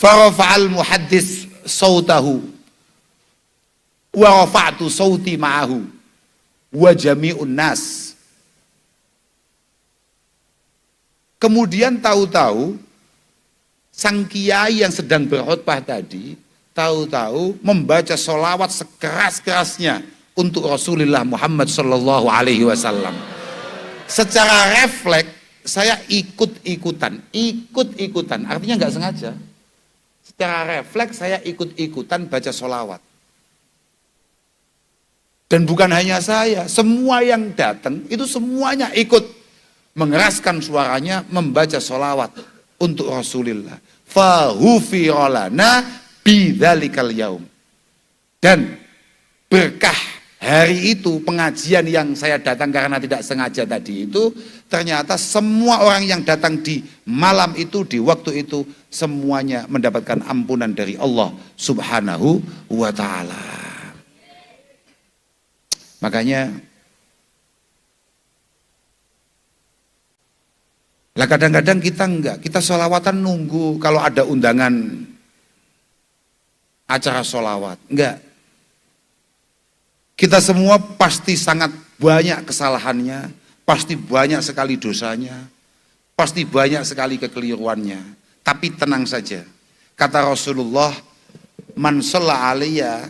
Farafa'al muhaddis sautahu wa rafa'tu sauti ma'ahu wa jami'un nas. Kemudian tahu-tahu sang kiai yang sedang berkhutbah tadi tahu-tahu membaca sholawat sekeras-kerasnya untuk Rasulullah Muhammad Sallallahu Alaihi Wasallam. Secara refleks saya ikut-ikutan, artinya nggak sengaja. Secara refleks saya ikut-ikutan baca sholawat. Dan bukan hanya saya, semua yang datang itu semuanya ikut mengeraskan suaranya membaca sholawat untuk Rasulullah. Fahufirolana bidzalikal yaum. Dan berkah hari itu, pengajian yang saya datang karena tidak sengaja tadi itu, ternyata semua orang yang datang di malam itu, di waktu itu, semuanya mendapatkan ampunan dari Allah Subhanahu wa ta'ala. Makanya lah kadang-kadang kita enggak, kita sholawatan nunggu kalau ada undangan acara sholawat, enggak. Kita semua pasti sangat banyak kesalahannya, pasti banyak sekali dosanya, pasti banyak sekali kekeliruannya. Tapi tenang saja, kata Rasulullah, man shalla alayya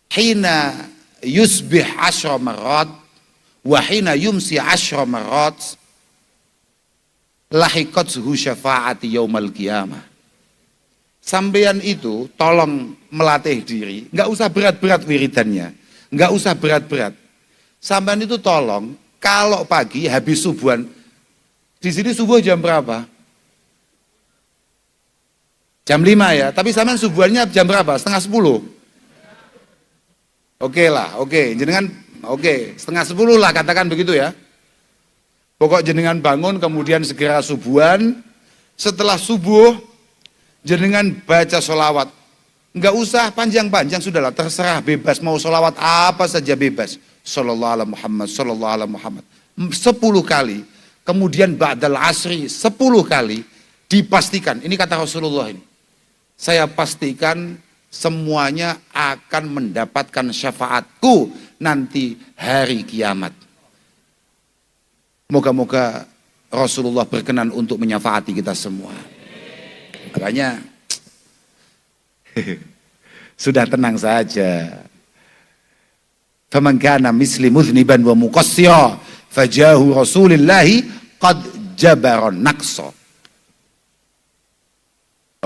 hina yusbih 10 marat wahina yumsi 10 marat lahiqathu syafaati yaumal qiyamah. Sampeyan itu tolong melatih diri, nggak usah berat-berat wiridannya, nggak usah berat-berat. Sampeyan itu tolong kalau pagi habis subuhan, di sini subuh jam berapa? Jam 5 ya, tapi sampeyan subuhannya jam berapa? Setengah 10. Oke lah, oke, jenengan oke, setengah 10 lah katakan begitu ya. Pokok jenengan bangun kemudian segera subuhan. Setelah subuh jenengan baca sholawat. Enggak usah panjang-panjang, sudahlah, terserah, bebas, mau sholawat apa saja bebas. Sallallahu alaihi Muhammad, sallallahu alaihi Muhammad. 10 kali. Kemudian ba'dal asri 10 kali. Dipastikan, ini kata Rasulullah ini. Saya pastikan semuanya akan mendapatkan syafaatku nanti hari kiamat. Moga-moga Rasulullah berkenan untuk menyafaati kita semua. Makanya sudah tenang saja. Faman kana misli mudhniban wa muqassiya fajahu Rasulillahi qad jabaron naqsa.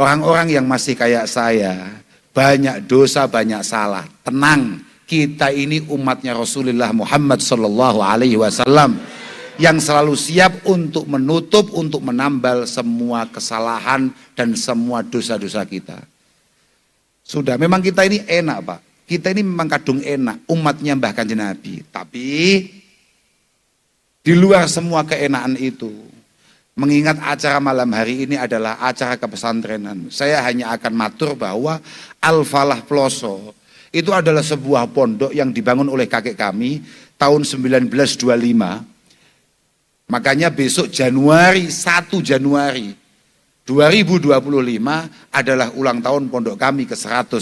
Orang-orang yang masih kayak saya, banyak dosa, banyak salah. Tenang, kita ini umatnya Rasulullah Muhammad Sallallahu Alaihi Wasallam yang selalu siap untuk menutup, untuk menambal semua kesalahan dan semua dosa-dosa kita. Sudah, memang kita ini enak Pak, kita ini memang kadung enak, umatnya Mbah Kanjeng Nabi. Tapi di luar semua keenakan itu, mengingat acara malam hari ini adalah acara kepesantrenan, saya hanya akan matur bahwa Al-Falah Ploso itu adalah sebuah pondok yang dibangun oleh kakek kami tahun 1925. Makanya besok Januari, 1 Januari 2025 adalah ulang tahun pondok kami ke-100.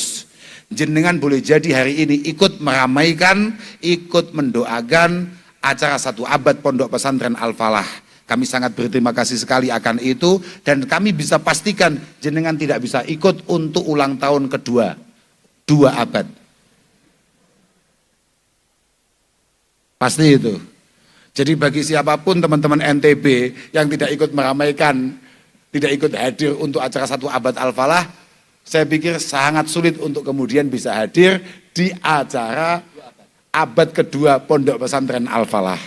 Jenengan boleh jadi hari ini ikut meramaikan, ikut mendoakan acara 1 abad pondok pesantren Al-Falah. Kami sangat berterima kasih sekali akan itu, dan kami bisa pastikan jenengan tidak bisa ikut untuk ulang tahun kedua 2 abad. Pasti itu. Jadi bagi siapapun teman-teman NTB yang tidak ikut meramaikan, tidak ikut hadir untuk acara 1 abad Al-Falah, saya pikir sangat sulit untuk kemudian bisa hadir di acara abad kedua pondok pesantren Al-Falah.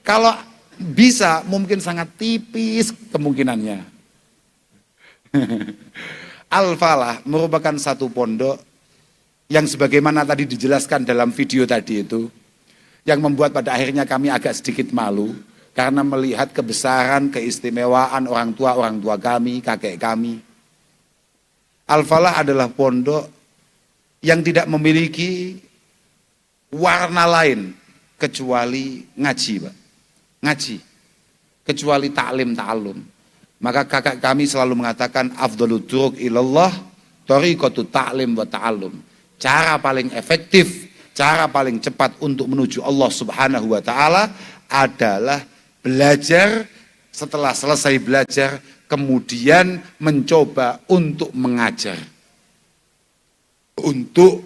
Kalau bisa, mungkin sangat tipis kemungkinannya. Al-Falah merupakan satu pondok yang sebagaimana tadi dijelaskan dalam video tadi itu, yang membuat pada akhirnya kami agak sedikit malu karena melihat kebesaran, keistimewaan orang tua kami, kakek kami. Al-Falah adalah pondok yang tidak memiliki warna lain kecuali ngaji, Pak. Ngaji, kecuali ta'lim ta'alum. Maka kakak kami selalu mengatakan afdhalut turuq ilallah thariqatut ta'lim wa ta'allum. Cara paling efektif, cara paling cepat untuk menuju Allah Subhanahu wa taala adalah belajar, setelah selesai belajar kemudian mencoba untuk mengajar. Untuk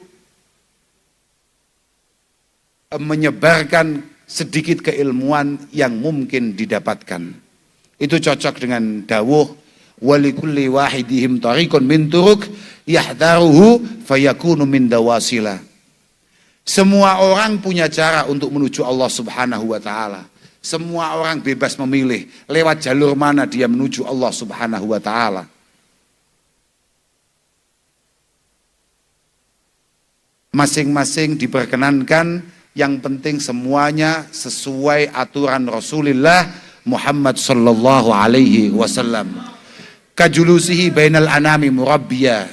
menyebarkan sedikit keilmuan yang mungkin didapatkan. Itu cocok dengan dawuh walikulli wahidihim tariqun min turuq yahdaruhu fayakunu min dawasila. Semua orang punya cara untuk menuju Allah Subhanahu wa taala. Semua orang bebas memilih lewat jalur mana dia menuju Allah Subhanahu wa taala. Masing-masing diperkenankan, yang penting semuanya sesuai aturan Rasulullah Muhammad sallallahu alaihi wasallam. Kajulusihi bainal anami murabbiya.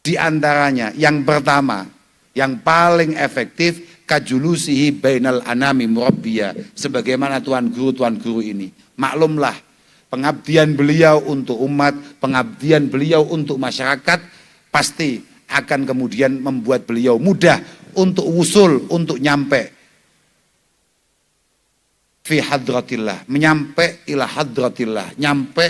Di antaranya yang pertama, yang paling efektif, kajulusihi bainal anami murabbiya, sebagaimana tuan guru ini. Maklumlah, pengabdian beliau untuk umat, pengabdian beliau untuk masyarakat pasti akan kemudian membuat beliau mudah untuk usul, untuk nyampe fi hadratillah, menyampe ila hadratillah, nyampe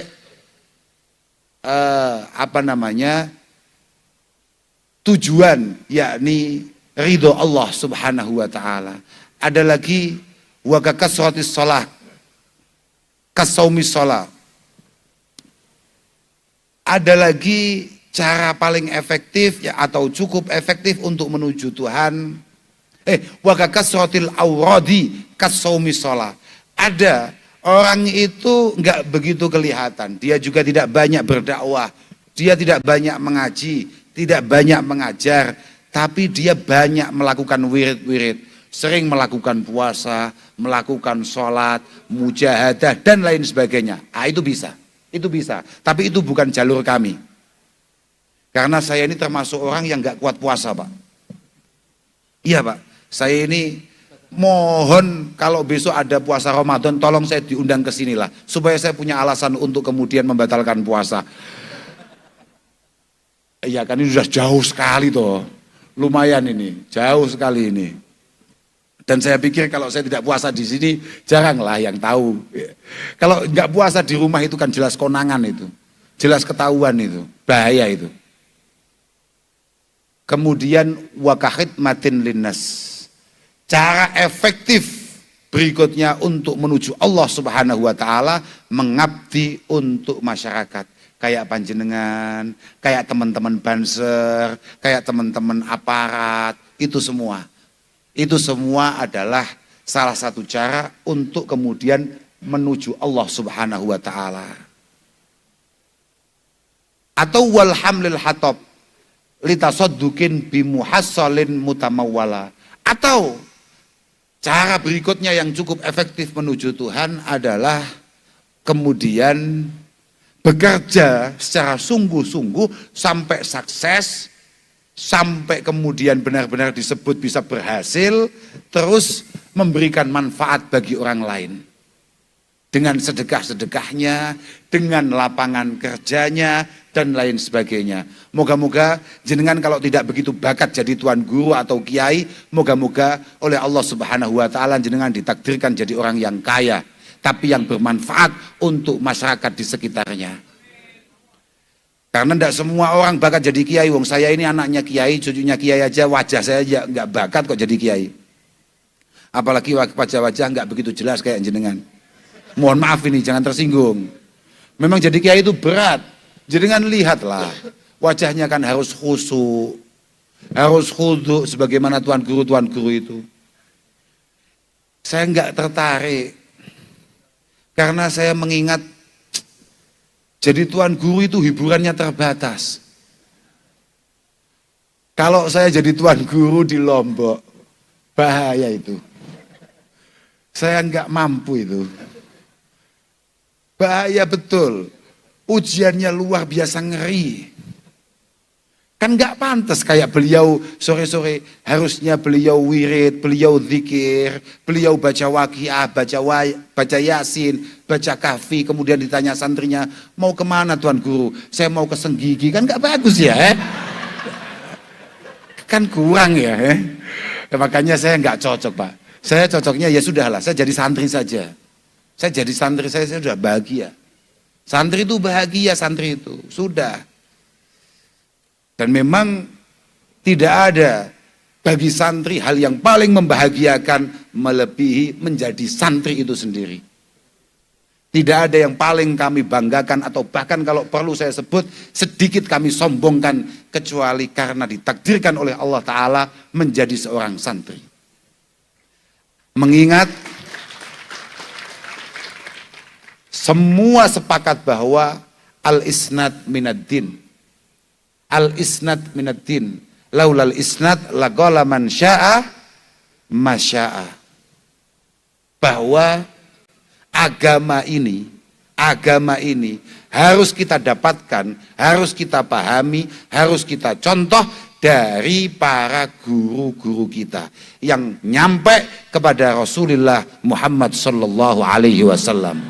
tujuan, yakni ridho Allah Subhanahu wa taala. Ada lagi wa kasratis shalah, kasaumis shalah. Ada lagi cara paling efektif ya, atau cukup efektif untuk menuju Tuhan. Wa kasratil awradi kasaumis shalah. Ada orang itu enggak begitu kelihatan, dia juga tidak banyak berdakwah, dia tidak banyak mengaji, tidak banyak mengajar, tapi dia banyak melakukan wirid-wirid, sering melakukan puasa, melakukan sholat, mujahadah dan lain sebagainya. Itu bisa, tapi itu bukan jalur kami. Karena saya ini termasuk orang yang gak kuat puasa, Pak. Iya, Pak, saya ini mohon kalau besok ada puasa Ramadan, tolong saya diundang ke sinilah, supaya saya punya alasan untuk kemudian membatalkan puasa. Iya kan, ini sudah jauh sekali toh, lumayan ini, jauh sekali ini. Dan saya pikir kalau saya tidak puasa di sini, jaranglah yang tahu. Kalau nggak puasa di rumah itu kan jelas konangan itu, jelas ketahuan itu, bahaya itu. Kemudian wakahid matin linnas. Cara efektif berikutnya untuk menuju Allah Subhanahu wa taala, mengabdi untuk masyarakat. Kayak panjenengan, kayak teman-teman banser, kayak teman-teman aparat, itu semua. Itu semua adalah salah satu cara untuk kemudian menuju Allah Subhanahu wa taala. Atau wal hamlil hatab litasaddukin bimuhassalin mutamawwala. Atau cara berikutnya yang cukup efektif menuju Tuhan adalah kemudian bekerja secara sungguh-sungguh sampai sukses, sampai kemudian benar-benar disebut bisa berhasil, terus memberikan manfaat bagi orang lain. Dengan sedekah-sedekahnya, dengan lapangan kerjanya, dan lain sebagainya. Moga-moga jenengan kalau tidak begitu bakat jadi tuan guru atau kiai, moga-moga oleh Allah Subhanahu wa taala jenengan ditakdirkan jadi orang yang kaya, tapi yang bermanfaat untuk masyarakat di sekitarnya. Karena tidak semua orang bakat jadi kiai. Wong saya ini anaknya kiai, cucunya kiai aja, wajah saya aja nggak bakat kok jadi kiai. Apalagi wajah-wajah nggak begitu jelas kayak jenengan. Mohon maaf ini, jangan tersinggung. Memang jadi kiai itu berat. Jenengan lihatlah, wajahnya kan harus khusyuk, harus khudu sebagaimana tuan guru itu. Saya nggak tertarik karena saya mengingat jadi tuan guru itu hiburannya terbatas. Kalau saya jadi tuan guru di Lombok, bahaya itu. Saya nggak mampu itu. Bahaya betul. Ujiannya luar biasa ngeri. Kan nggak pantas kayak beliau sore-sore, harusnya beliau wirid, beliau zikir, beliau baca waqiah, baca yasin, baca kahfi, kemudian ditanya santrinya, mau kemana Tuan Guru? Saya mau ke Senggigi, kan nggak bagus ya? Kan kurang ya? Makanya saya nggak cocok Pak. Saya cocoknya ya sudahlah, saya jadi santri saja. Saya jadi santri, saya sudah bahagia. Santri itu bahagia, santri itu, sudah. Dan memang tidak ada bagi santri hal yang paling membahagiakan melebihi menjadi santri itu sendiri. Tidak ada yang paling kami banggakan atau bahkan kalau perlu saya sebut sedikit kami sombongkan kecuali karena ditakdirkan oleh Allah Ta'ala menjadi seorang santri. Mengingat semua sepakat bahwa al-isnad minad-din. Al-isnad minad-din. Laulal isnad laqala man syaa masya'a. Bahwa agama ini harus kita dapatkan, harus kita pahami, harus kita contoh dari para guru-guru kita yang nyampe kepada Rasulullah Muhammad sallallahu alaihi wasallam.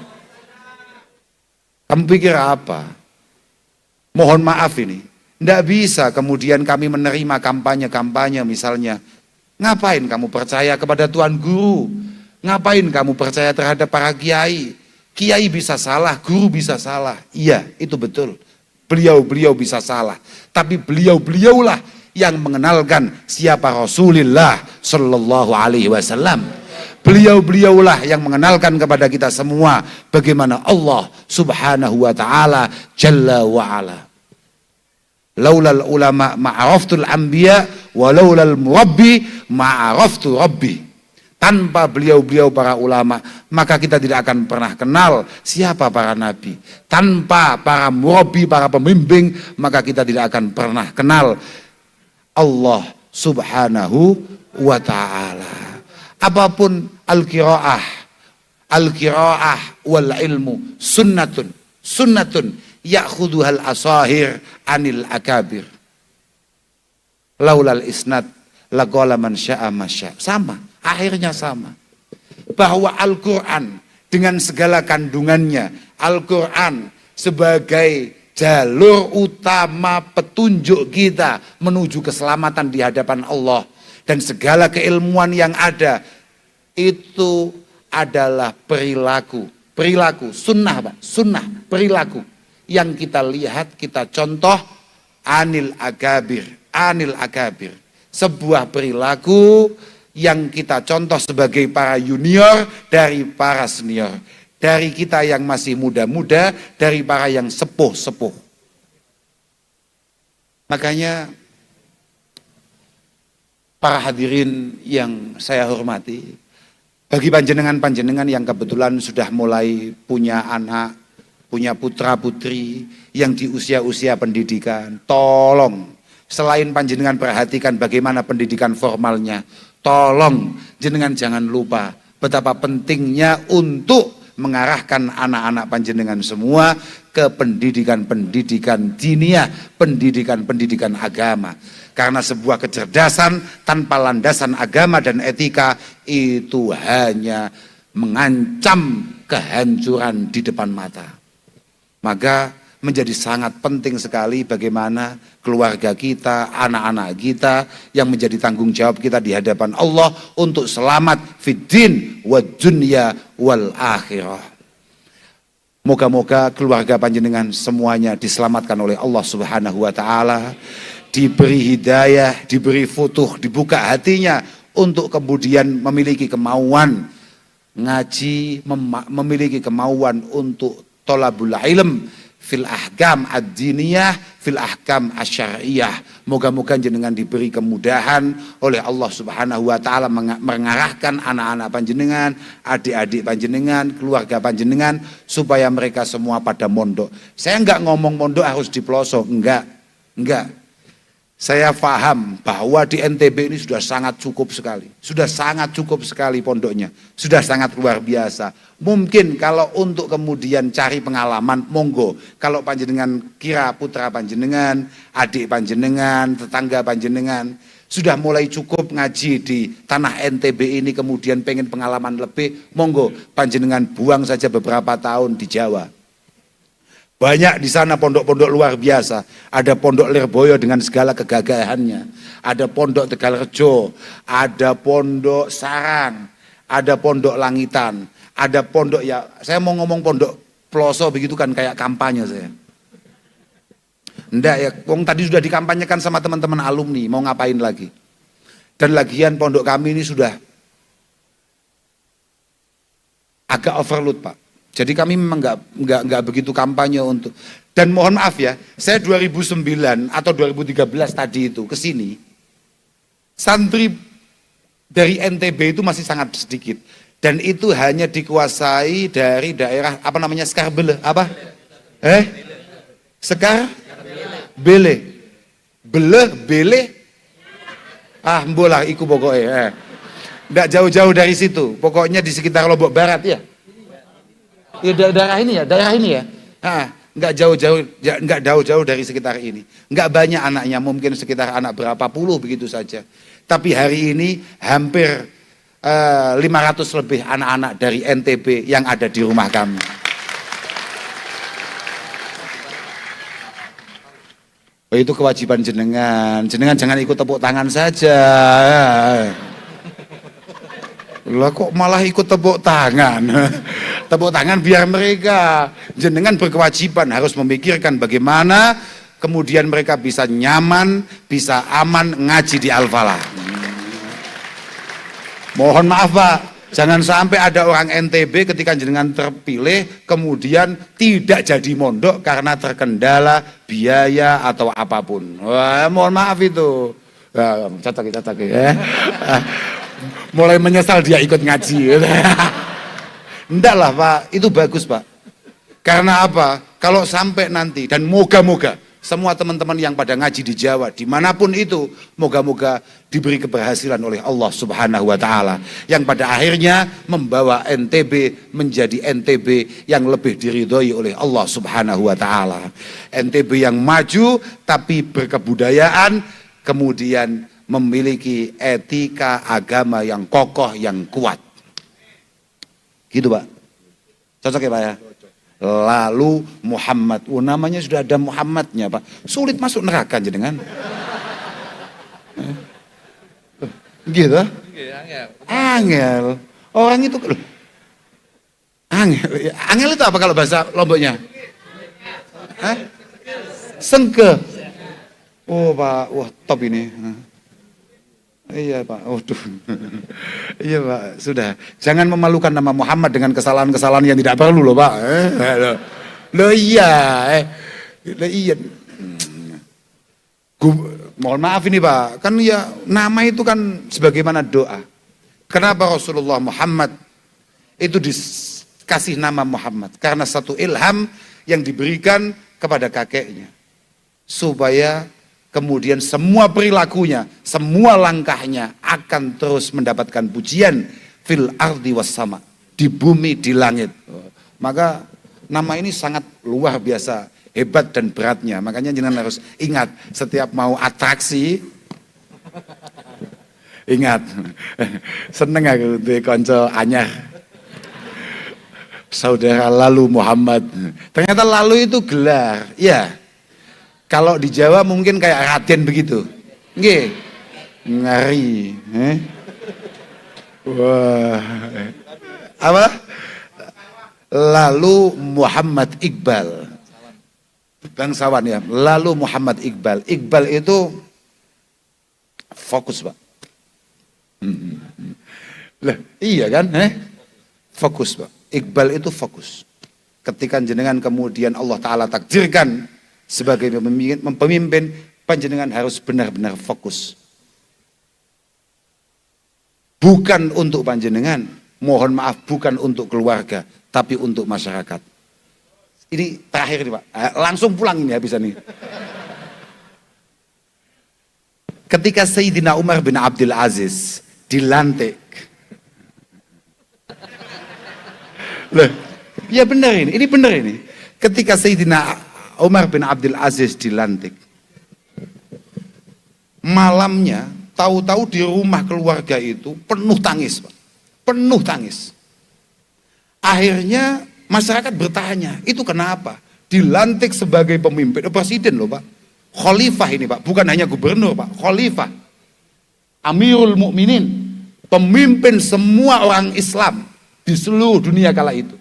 Kamu pikir apa? Mohon maaf ini. Tidak bisa kemudian kami menerima kampanye-kampanye misalnya. Ngapain kamu percaya kepada Tuan Guru? Ngapain kamu percaya terhadap para kiai? Kiai bisa salah, guru bisa salah. Iya, itu betul. Beliau-beliau bisa salah. Tapi beliau-beliaulah yang mengenalkan siapa Rasulullah Sallallahu Alaihi Wasallam. Beliau-beliaulah yang mengenalkan kepada kita semua bagaimana Allah Subhanahu Wa Taala Jalla wa Ala. Laulal ulama ma'araftul anbiya wa laulal murabbi ma'araftu rabbi. Tanpa beliau-beliau para ulama maka kita tidak akan pernah kenal siapa para nabi. Tanpa para murabbi, para pembimbing maka kita tidak akan pernah kenal Allah Subhanahu wa Ta'ala. Apapun al-qiraah wal ilmu sunnatun ya'khuduhal asahir anil akabir. Laulal isnad laqala man syaa masya. Sama, akhirnya sama. Bahwa Al-Qur'an dengan segala kandungannya, Al-Qur'an sebagai jalur utama petunjuk kita menuju keselamatan di hadapan Allah dan segala keilmuan yang ada itu adalah perilaku sunnah Pak, sunnah perilaku yang kita lihat, kita contoh anil akabir, sebuah perilaku yang kita contoh sebagai para junior dari para senior, dari kita yang masih muda-muda, dari para yang sepuh-sepuh. Makanya para hadirin yang saya hormati, bagi panjenengan-panjenengan yang kebetulan sudah mulai punya anak, punya putra-putri yang di usia-usia pendidikan, tolong selain panjenengan perhatikan bagaimana pendidikan formalnya, tolong jenengan jangan lupa betapa pentingnya untuk mengarahkan anak-anak panjenengan semua ke pendidikan-pendidikan diniyah, pendidikan-pendidikan agama. Karena sebuah kecerdasan tanpa landasan agama dan etika itu hanya mengancam kehancuran di depan mata. Maka menjadi sangat penting sekali bagaimana keluarga kita, anak-anak kita yang menjadi tanggung jawab kita di hadapan Allah untuk selamat fiddin wa dunya wal akhirah. Moga-moga keluarga panjenengan semuanya diselamatkan oleh Allah Subhanahu wa Ta'ala, diberi hidayah, diberi futuh, dibuka hatinya untuk kemudian memiliki kemauan ngaji, memiliki kemauan untuk tolabul ilm fil ahkam ad-diniyah, fil ahkam asyariyah. Moga-moga jenengan diberi kemudahan oleh Allah Subhanahu wa Ta'ala mengarahkan anak-anak panjenengan, adik-adik panjenengan, keluarga panjenengan supaya mereka semua pada mondok. Saya enggak ngomong mondok harus di pelosok, enggak. Saya paham bahwa di NTB ini sudah sangat cukup sekali. Sudah sangat cukup sekali pondoknya. Sudah sangat luar biasa. Mungkin kalau untuk kemudian cari pengalaman, monggo. Kalau panjenengan kira putra panjenengan, adik panjenengan, tetangga panjenengan, sudah mulai cukup ngaji di tanah NTB ini, kemudian pengen pengalaman lebih, monggo panjenengan buang saja beberapa tahun di Jawa. Banyak di sana pondok-pondok luar biasa. Ada pondok Lirboyo dengan segala kegagahannya. Ada pondok Tegalrejo, ada pondok Sarang, ada pondok Langitan, ada pondok, ya saya mau ngomong pondok Ploso begitu kan kayak kampanye saya. Enggak ya, wong tadi sudah dikampanyekan sama teman-teman alumni, mau ngapain lagi? Dan lagian pondok kami ini sudah agak overload, Pak. Jadi kami memang nggak begitu kampanye untuk, dan mohon maaf ya, saya 2009 atau 2013 tadi itu ke sini, santri dari NTB itu masih sangat sedikit, dan itu hanya dikuasai dari daerah apa namanya Skarbele, apa? Skarbele, bele, mbolah iku pokoknya, nggak jauh-jauh dari situ, pokoknya di sekitar Lombok Barat ya. Ya daerah ini ya. Nggak jauh-jauh dari sekitar ini. Nggak banyak anaknya, mungkin sekitar anak berapa puluh begitu saja. Tapi hari ini hampir 500 lebih anak-anak dari NTB yang ada di rumah kami. Oh, itu kewajiban jenengan. Jenengan jangan ikut tepuk tangan saja. Lah kok malah ikut tepuk tangan? Tepuk tangan biar mereka. Jenengan berkewajiban harus memikirkan bagaimana kemudian mereka bisa nyaman, bisa aman ngaji di Al-Falah. Mohon maaf Pak, jangan sampai ada orang NTB ketika jenengan terpilih kemudian tidak jadi mondok karena terkendala biaya atau apapun. Wah, mohon maaf itu. Catak ya. Mulai menyesal dia ikut ngaji. Enggak lah Pak, itu bagus Pak. Karena apa? Kalau sampai nanti, dan moga-moga semua teman-teman yang pada ngaji di Jawa, dimanapun itu, moga-moga diberi keberhasilan oleh Allah Subhanahu wa Ta'ala, yang pada akhirnya membawa NTB menjadi NTB yang lebih diridhoi oleh Allah Subhanahu wa Ta'ala. NTB yang maju tapi berkebudayaan, kemudian memiliki etika agama yang kokoh, yang kuat. Gitu Pak. Cocok ya Pak ya? Lalu Muhammad, namanya sudah ada Muhammadnya Pak. Sulit masuk neraka jenengan. Gitu? Angel. Orang itu angel. Angel itu apa kalau bahasa Lomboknya? Sengke. Oh Pak, wah top ini. Iya Pak, waduh. Iya Pak, sudah. Jangan memalukan nama Muhammad dengan kesalahan-kesalahan yang tidak perlu loh Pak. Loh iya. Mohon maaf ini Pak, kan ya nama itu kan sebagaimana doa. Kenapa Rasulullah Muhammad itu dikasih nama Muhammad? Karena satu ilham yang diberikan kepada kakeknya. Supaya kemudian semua perilakunya, semua langkahnya akan terus mendapatkan pujian fil ardi was sama, di bumi, di langit. Maka nama ini sangat luar biasa, hebat dan beratnya. Makanya jangan harus ingat setiap mau atraksi, ingat. Seneng aku di konco anyar. Saudara Lalu Muhammad. Ternyata Lalu itu gelar, ya. Kalau di Jawa mungkin kayak Raden begitu. Nggih. Ngeri. Wah. Apa? Lalu Muhammad Iqbal. Bangsawan ya. Lalu Muhammad Iqbal. Iqbal itu fokus Pak. Lah, iya kan? Fokus Pak. Iqbal itu fokus. Ketika jenengan kemudian Allah Ta'ala takdirkan sebagai pemimpin, panjenengan harus benar-benar fokus. Bukan untuk panjenengan, mohon maaf, bukan untuk keluarga, tapi untuk masyarakat. Ini terakhir nih Pak, langsung pulang ini habisan nih. Ketika Sayyidina Umar bin Abdul Aziz dilantik. Loh, ya benar ini benar ini. Ketika Sayyidina Umar bin Abdul Aziz dilantik, malamnya tahu-tahu di rumah keluarga itu penuh tangis, Pak. Penuh tangis. Akhirnya masyarakat bertanya, itu kenapa? Dilantik sebagai pemimpin, presiden loh Pak. Khalifah ini Pak, bukan hanya gubernur Pak, khalifah. Amirul Mukminin, pemimpin semua orang Islam di seluruh dunia kala itu.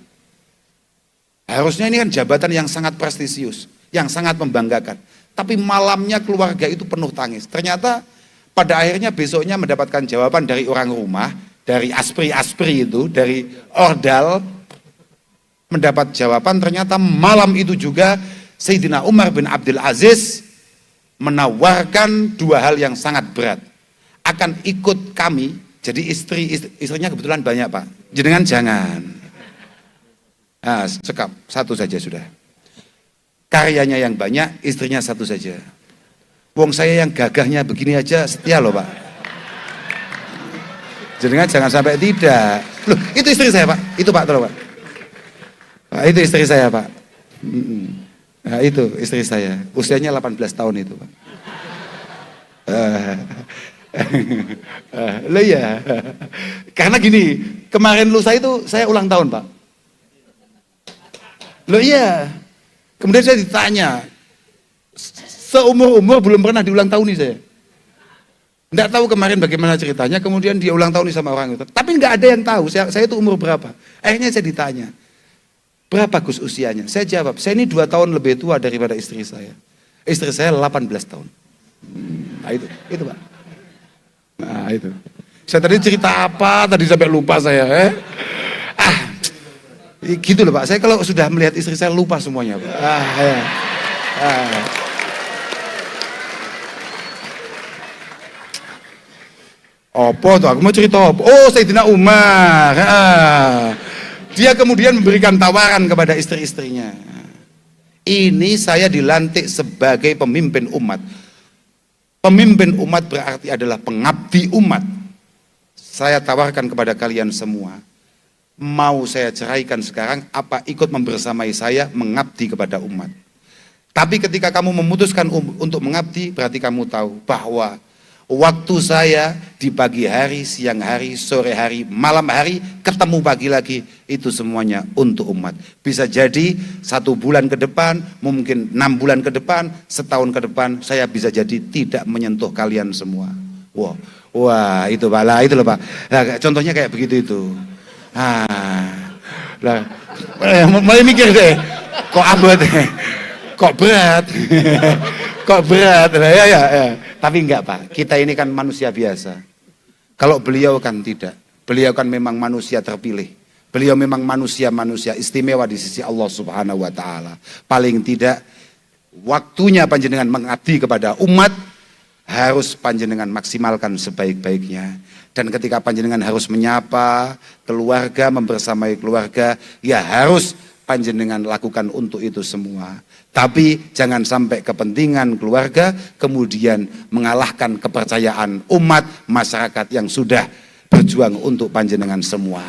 Harusnya ini kan jabatan yang sangat prestisius, yang sangat membanggakan. Tapi malamnya keluarga itu penuh tangis. Ternyata pada akhirnya besoknya mendapatkan jawaban dari orang rumah, dari aspri-aspri itu, dari ordal, mendapat jawaban ternyata malam itu juga Sayyidina Umar bin Abdul Aziz menawarkan dua hal yang sangat berat. Akan ikut kami, jadi istrinya kebetulan banyak Pak. Jenengan jangan. Nah, sekap, satu saja sudah. Karyanya yang banyak, istrinya satu saja. Wong saya yang gagahnya begini aja setia loh Pak. Jenengan jangan sampai tidak. Loh, itu istri saya Pak. Itu Pak, tolong Pak. Pak, itu istri saya Pak. Nah, itu istri saya. Usianya 18 tahun itu Pak. Loh ya. Karena gini, kemarin lusa itu saya ulang tahun Pak. Loh iya. Kemudian saya ditanya, seumur-umur belum pernah diulang tahun nih saya. Nggak tahu kemarin bagaimana ceritanya, kemudian dia ulang tahun nih sama orang itu. Tapi nggak ada yang tahu, saya itu umur berapa. Akhirnya saya ditanya, berapa Gus usianya? Saya jawab, saya ini 2 tahun lebih tua daripada istri saya. Istri saya 18 tahun. Nah itu Pak. Nah itu. Saya tadi cerita apa, tadi sampai lupa saya. Gitu loh Pak, saya kalau sudah melihat istri saya lupa semuanya Pak. Apa tuh, aku mau cerita apa? Oh Sayyidina Umar. Dia kemudian memberikan tawaran kepada istri-istrinya. Ini saya dilantik sebagai pemimpin umat. Pemimpin umat berarti adalah pengabdi umat. Saya tawarkan kepada kalian semua. Mau saya ceraikan sekarang, apa ikut membersamai saya mengabdi kepada umat. Tapi ketika kamu memutuskan untuk mengabdi, berarti kamu tahu bahwa waktu saya di pagi hari, siang hari, sore hari, malam hari, ketemu pagi lagi, itu semuanya untuk umat. Bisa jadi 1 bulan ke depan, mungkin 6 bulan ke depan, setahun ke depan, saya bisa jadi tidak menyentuh kalian semua. Wah itu Pak, lah itu loh Pak. Nah, contohnya kayak begitu itu. Lah, mulai mikir deh, kok abot, kok berat, kok berat, ya. Tapi enggak Pak, kita ini kan manusia biasa. Kalau beliau kan tidak, beliau kan memang manusia terpilih. Beliau memang manusia istimewa di sisi Allah Subhanahu Wa Taala. Paling tidak, waktunya panjenengan mengabdi kepada umat harus panjenengan maksimalkan sebaik-baiknya. Dan ketika panjenengan harus menyapa keluarga, membersamai keluarga, ya harus panjenengan lakukan untuk itu semua. Tapi jangan sampai kepentingan keluarga kemudian mengalahkan kepercayaan umat, masyarakat yang sudah berjuang untuk panjenengan semua.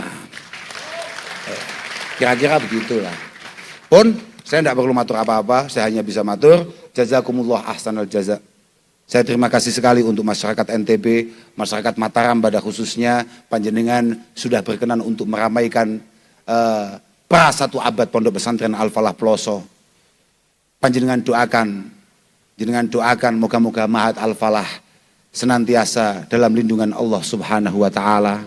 Kira-kira begitulah. Pun saya tidak perlu matur apa-apa, saya hanya bisa matur jazakumullah ahsanal jaza. Saya terima kasih sekali untuk masyarakat NTB, masyarakat Mataram pada khususnya, panjenengan sudah berkenan untuk meramaikan pra 1 abad Pondok Pesantren Al-Falah Ploso. Panjenengan doakan moga-moga Ma'had Al-Falah senantiasa dalam lindungan Allah Subhanahu Wa Taala.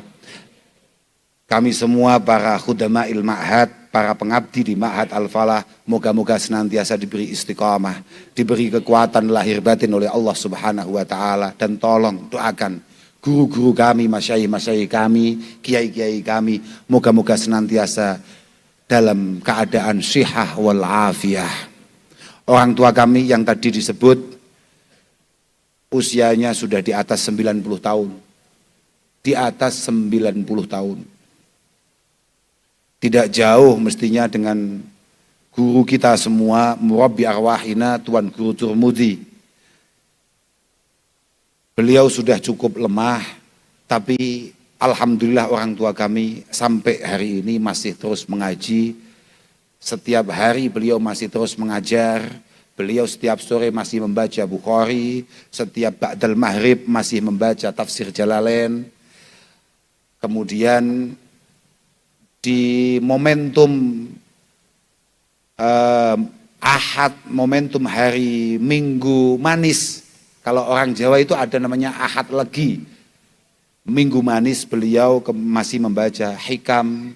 Kami semua para khudama'il Ma'had, para pengabdi di Ma'had Al-Falah, moga-moga senantiasa diberi istiqamah, diberi kekuatan lahir batin oleh Allah Subhanahu Wa Taala. Dan tolong doakan guru-guru kami, masyayikh kami, kiai-kiai kami, moga-moga senantiasa dalam keadaan syihah wal afiyah. Orang tua kami yang tadi disebut usianya sudah di atas 90 tahun. Di atas 90 tahun. Tidak jauh mestinya dengan guru kita semua, murabbi arwahina, Tuan Guru Turmudi. Beliau sudah cukup lemah, tapi alhamdulillah orang tua kami sampai hari ini masih terus mengaji. Setiap hari beliau masih terus mengajar. Beliau setiap sore masih membaca Bukhari, setiap ba'dal maghrib masih membaca tafsir Jalalain. Kemudian di momentum Ahad, momentum hari Minggu manis, kalau orang Jawa itu ada namanya Ahad Legi. Minggu manis beliau masih membaca hikam,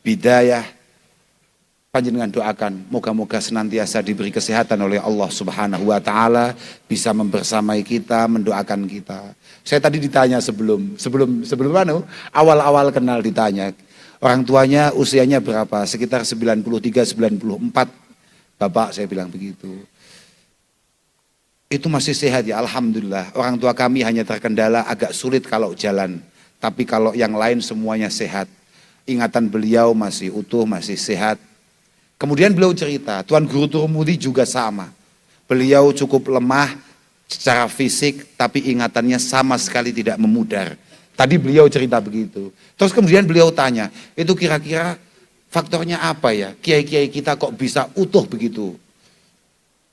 bidayah. Panjenengan doakan, moga-moga senantiasa diberi kesehatan oleh Allah Subhanahu wa Ta'ala, bisa membersamai kita, mendoakan kita. Saya tadi ditanya sebelum awal-awal kenal ditanya, orang tuanya usianya berapa? Sekitar 93, 94. Bapak, saya bilang begitu. Itu masih sehat ya, alhamdulillah. Orang tua kami hanya terkendala agak sulit kalau jalan, tapi kalau yang lain semuanya sehat. Ingatan beliau masih utuh, masih sehat. Kemudian beliau cerita, Tuan Guru Turmudi juga sama. Beliau cukup lemah secara fisik, tapi ingatannya sama sekali tidak memudar. Tadi beliau cerita begitu. Terus kemudian beliau tanya, itu kira-kira faktornya apa ya? Kiai-kiai kita kok bisa utuh begitu?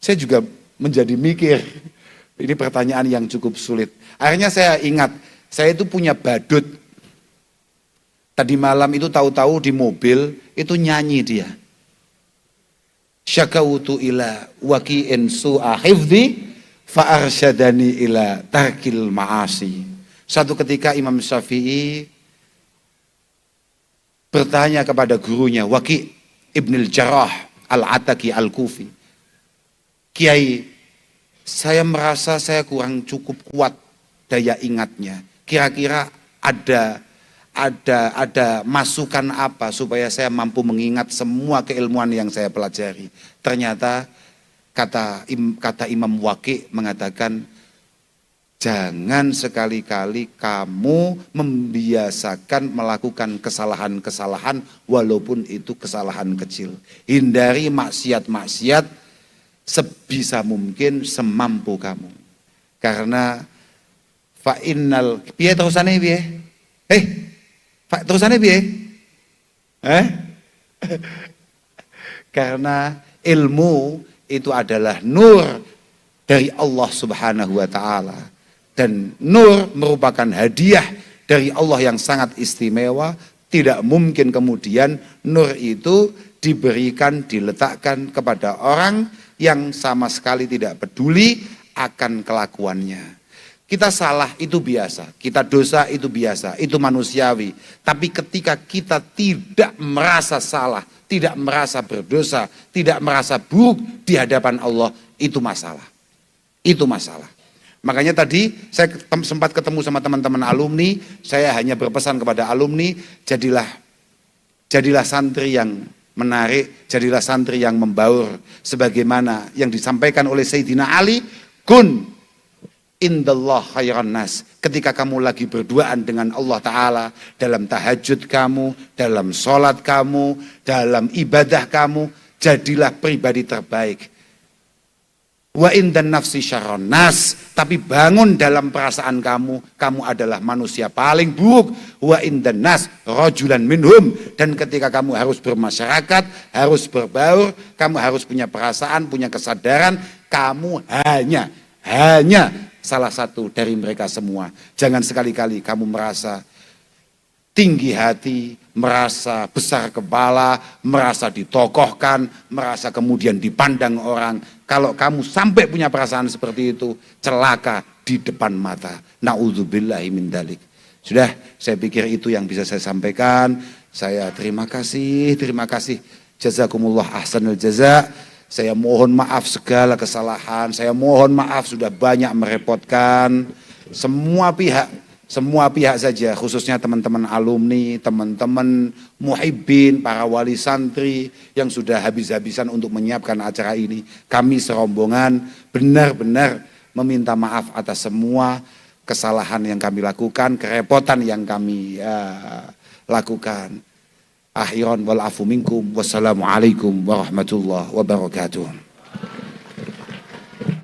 Saya juga menjadi mikir, ini pertanyaan yang cukup sulit. Akhirnya saya ingat, saya itu punya badut. Tadi malam itu tahu-tahu di mobil, itu nyanyi dia. Syakautu ila waki'in su'a hifdhi fa'arsyadani ila tarkil ma'asi. Satu ketika Imam Syafi'i bertanya kepada gurunya Waki' Ibnul Jarrah Al-Ataki Al-Kufi, Kiai, saya merasa saya kurang cukup kuat daya ingatnya. Kira-kira ada masukan apa supaya saya mampu mengingat semua keilmuan yang saya pelajari. Ternyata kata Imam Waki mengatakan, jangan sekali-kali kamu membiasakan melakukan kesalahan-kesalahan walaupun itu kesalahan kecil. Hindari maksiat-maksiat sebisa mungkin semampu kamu. Karena fa'innal piye terusane piye? Terusannya piye? Karena ilmu itu adalah nur dari Allah Subhanahu wa Ta'ala, dan nur merupakan hadiah dari Allah yang sangat istimewa. Tidak mungkin kemudian nur itu diberikan, diletakkan kepada orang yang sama sekali tidak peduli akan kelakuannya. Kita salah itu biasa, kita dosa itu biasa, itu manusiawi. Tapi ketika kita tidak merasa salah, tidak merasa berdosa, tidak merasa buruk di hadapan Allah, itu masalah. Itu masalah. Makanya tadi saya sempat ketemu sama teman-teman alumni, saya hanya berpesan kepada alumni, jadilah santri yang menarik, jadilah santri yang membaur. Sebagaimana yang disampaikan oleh Sayyidina Ali, kun indallah khairan nas. Ketika kamu lagi berduaan dengan Allah Ta'ala, dalam tahajud kamu, dalam sholat kamu, dalam ibadah kamu, jadilah pribadi terbaik. Wa indan nafsi syarran nas. Tapi bangun dalam perasaan kamu, kamu adalah manusia paling buruk. Wa indan nas rajulan minhum. Dan ketika kamu harus bermasyarakat, harus berbaur, kamu harus punya perasaan, punya kesadaran, kamu hanya salah satu dari mereka semua. Jangan sekali-kali kamu merasa tinggi hati, merasa besar kepala, merasa ditokohkan, merasa kemudian dipandang orang. Kalau kamu sampai punya perasaan seperti itu, celaka di depan mata. Na'udzubillahi min dzalik. Sudah, saya pikir itu yang bisa saya sampaikan. Saya terima kasih. Jazakumullah ahsanul jaza. Saya mohon maaf segala kesalahan, saya mohon maaf sudah banyak merepotkan semua pihak saja, khususnya teman-teman alumni, teman-teman muhibbin, para wali santri yang sudah habis-habisan untuk menyiapkan acara ini. Kami serombongan benar-benar meminta maaf atas semua kesalahan yang kami lakukan, kerepotan yang kami lakukan. Akhiran wal afu minkum. Wassalamualaikum warahmatullahi wabarakatuh.